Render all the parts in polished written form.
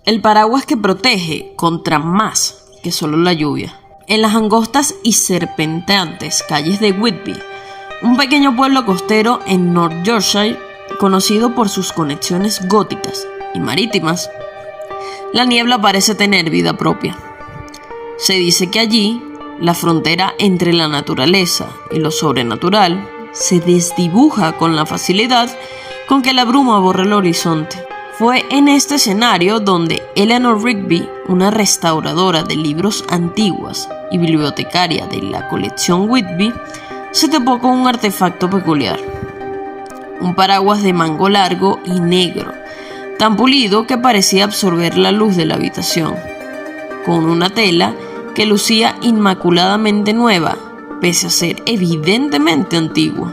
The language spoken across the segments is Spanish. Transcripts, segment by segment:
El paraguas que protege contra más que solo la lluvia. En las angostas y serpenteantes calles de Whitby, un pequeño pueblo costero en North Yorkshire, conocido por sus conexiones góticas y marítimas, la niebla parece tener vida propia. Se dice que allí, la frontera entre la naturaleza y lo sobrenatural se desdibuja con la facilidad con que la bruma borra el horizonte. Fue en este escenario donde Eleanor Rigby, una restauradora de libros antiguos y bibliotecaria de la colección Whitby, se topó con un artefacto peculiar. Un paraguas de mango largo y negro, tan pulido que parecía absorber la luz de la habitación, con una tela que lucía inmaculadamente nueva, pese a ser evidentemente antigua.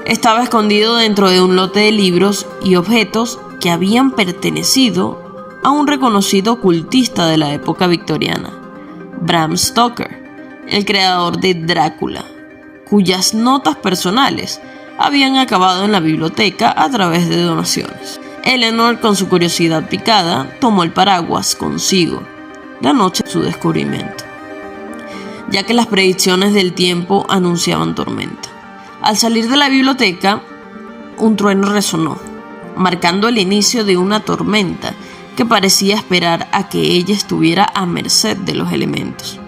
Estaba escondido dentro de un lote de libros y objetos que habían pertenecido a un reconocido ocultista de la época victoriana, Bram Stoker, el creador de Drácula, cuyas notas personales habían acabado en la biblioteca a través de donaciones. Eleanor, con su curiosidad picada, tomó el paraguas consigo la noche de su descubrimiento, ya que las predicciones del tiempo anunciaban tormenta. Al salir de la biblioteca, un trueno resonó, marcando el inicio de una tormenta que parecía esperar a que ella estuviera a merced de los elementos.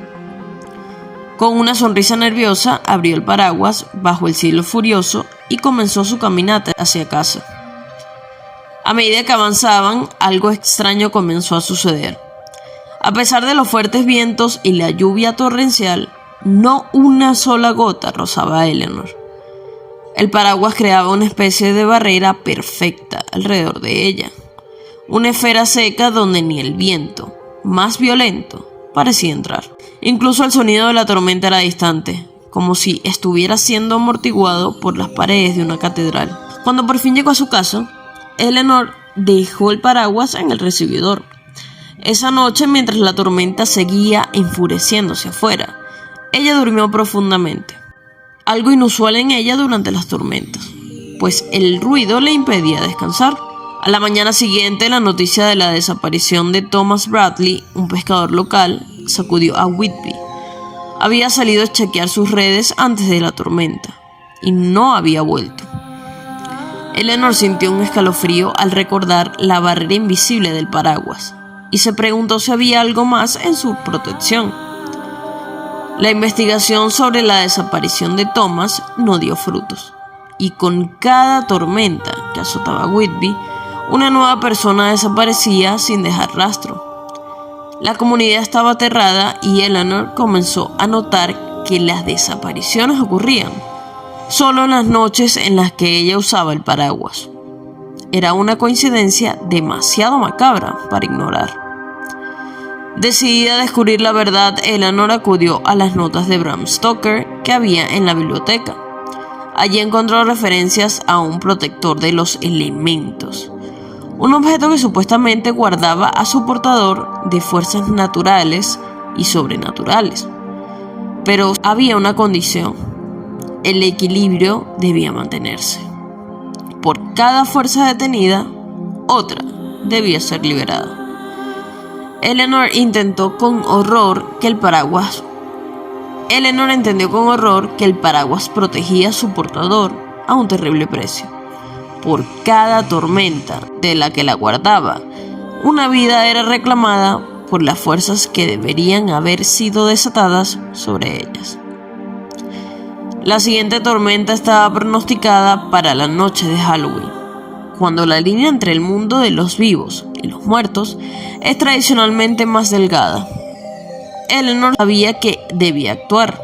Con una sonrisa nerviosa, abrió el paraguas bajo el cielo furioso y comenzó su caminata hacia casa. A medida que avanzaban, algo extraño comenzó a suceder. A pesar de los fuertes vientos y la lluvia torrencial, no una sola gota rozaba a Eleanor. El paraguas creaba una especie de barrera perfecta alrededor de ella, una esfera seca donde ni el viento, más violento, parecía entrar. Incluso el sonido de la tormenta era distante, como si estuviera siendo amortiguado por las paredes de una catedral. Cuando por fin llegó a su casa, Eleanor dejó el paraguas en el recibidor. Esa noche, mientras la tormenta seguía enfureciéndose afuera, ella durmió profundamente. Algo inusual en ella durante las tormentas, pues el ruido le impedía descansar. A la mañana siguiente, la noticia de la desaparición de Thomas Bradley, un pescador local, sacudió a Whitby. Había salido a chequear sus redes antes de la tormenta y no había vuelto. Eleanor sintió un escalofrío al recordar la barrera invisible del paraguas y se preguntó si había algo más en su protección. La investigación sobre la desaparición de Thomas no dio frutos, y con cada tormenta que azotaba Whitby, una nueva persona desaparecía sin dejar rastro. La comunidad estaba aterrada y Eleanor comenzó a notar que las desapariciones ocurrían solo en las noches en las que ella usaba el paraguas. Era una coincidencia demasiado macabra para ignorar. Decidida a descubrir la verdad, Eleanor acudió a las notas de Bram Stoker que había en la biblioteca. Allí encontró referencias a un protector de los elementos, un objeto que supuestamente guardaba a su portador de fuerzas naturales y sobrenaturales. Pero había una condición: el equilibrio debía mantenerse. Por cada fuerza detenida, otra debía ser liberada. Eleanor entendió con horror que el paraguas protegía a su portador a un terrible precio. Por cada tormenta de la que la guardaba, una vida era reclamada por las fuerzas que deberían haber sido desatadas sobre ellas. La siguiente tormenta estaba pronosticada para la noche de Halloween, cuando la línea entre el mundo de los vivos y los muertos es tradicionalmente más delgada. Eleanor sabía que debía actuar.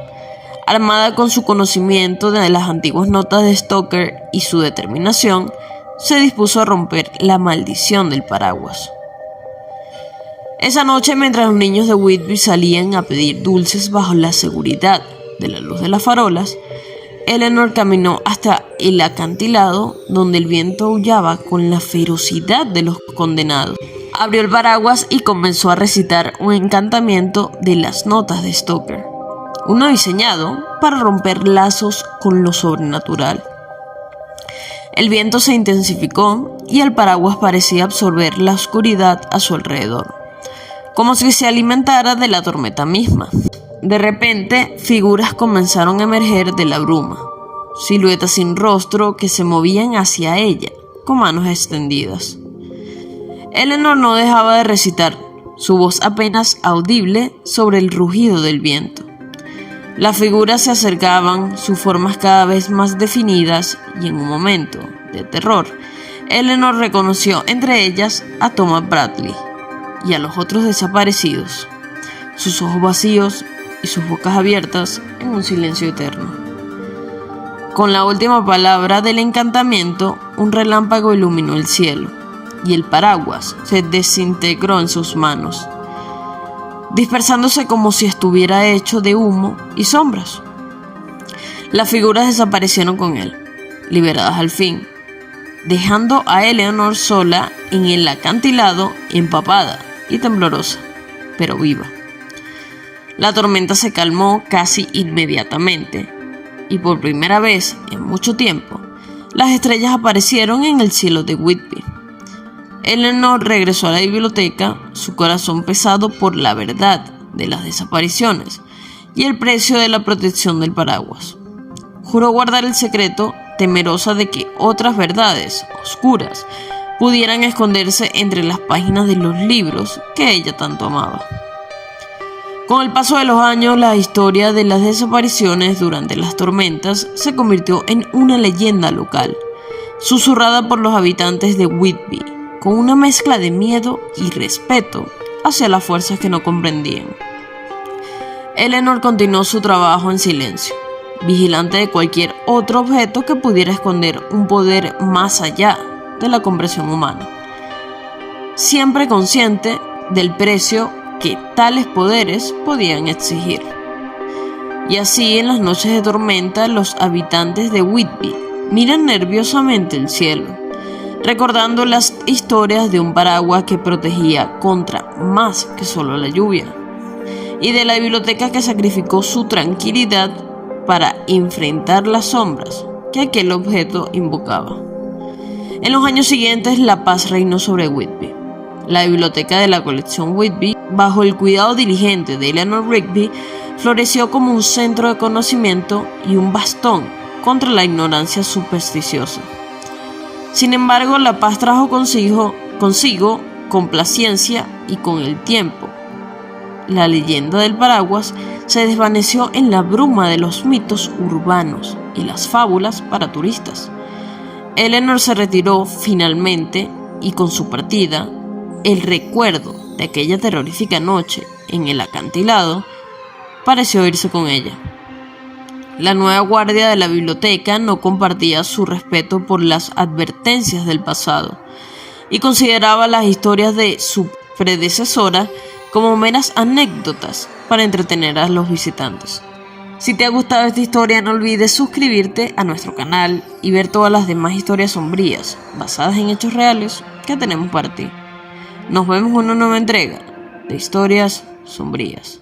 Armada con su conocimiento de las antiguas notas de Stoker y su determinación, se dispuso a romper la maldición del paraguas. Esa noche, mientras los niños de Whitby salían a pedir dulces bajo la seguridad de la luz de las farolas, Eleanor caminó hasta el acantilado donde el viento aullaba con la ferocidad de los condenados. Abrió el paraguas y comenzó a recitar un encantamiento de las notas de Stoker, uno diseñado para romper lazos con lo sobrenatural. El viento se intensificó y el paraguas parecía absorber la oscuridad a su alrededor, como si se alimentara de la tormenta misma. De repente, figuras comenzaron a emerger de la bruma, siluetas sin rostro que se movían hacia ella, con manos extendidas. Eleanor no dejaba de recitar, su voz apenas audible sobre el rugido del viento. Las figuras se acercaban, sus formas cada vez más definidas, y en un momento de terror, Eleanor reconoció entre ellas a Thomas Bradley y a los otros desaparecidos, sus ojos vacíos y sus bocas abiertas en un silencio eterno. Con la última palabra del encantamiento, un relámpago iluminó el cielo, y el paraguas se desintegró en sus manos, dispersándose como si estuviera hecho de humo y sombras. Las figuras desaparecieron con él, liberadas al fin, dejando a Eleanor sola en el acantilado, empapada y temblorosa, pero viva. La tormenta se calmó casi inmediatamente, y por primera vez en mucho tiempo, las estrellas aparecieron en el cielo de Whitby. Eleanor regresó a la biblioteca, su corazón pesado por la verdad de las desapariciones y el precio de la protección del paraguas. Juró guardar el secreto, temerosa de que otras verdades oscuras pudieran esconderse entre las páginas de los libros que ella tanto amaba. Con el paso de los años, la historia de las desapariciones durante las tormentas se convirtió en una leyenda local, susurrada por los habitantes de Whitby, con una mezcla de miedo y respeto hacia las fuerzas que no comprendían. Eleanor continuó su trabajo en silencio, vigilante de cualquier otro objeto que pudiera esconder un poder más allá de la comprensión humana, siempre consciente del precio que tales poderes podían exigir. Y así, en las noches de tormenta, los habitantes de Whitby miran nerviosamente el cielo, recordando las historias de un paraguas que protegía contra más que solo la lluvia, y de la biblioteca que sacrificó su tranquilidad para enfrentar las sombras que aquel objeto invocaba. En los años siguientes, la paz reinó sobre Whitby. La biblioteca de la colección Whitby, bajo el cuidado diligente de Eleanor Rigby, floreció como un centro de conocimiento y un bastón contra la ignorancia supersticiosa. Sin embargo, la paz trajo consigo complacencia, y con el tiempo, la leyenda del paraguas se desvaneció en la bruma de los mitos urbanos y las fábulas para turistas. Eleanor se retiró finalmente, y con su partida, el recuerdo de aquella terrorífica noche en el acantilado pareció irse con ella. La nueva guardia de la biblioteca no compartía su respeto por las advertencias del pasado y consideraba las historias de su predecesora como meras anécdotas para entretener a los visitantes. Si te ha gustado esta historia, no olvides suscribirte a nuestro canal y ver todas las demás historias sombrías basadas en hechos reales que tenemos para ti. Nos vemos en una nueva entrega de Historias Sombrías.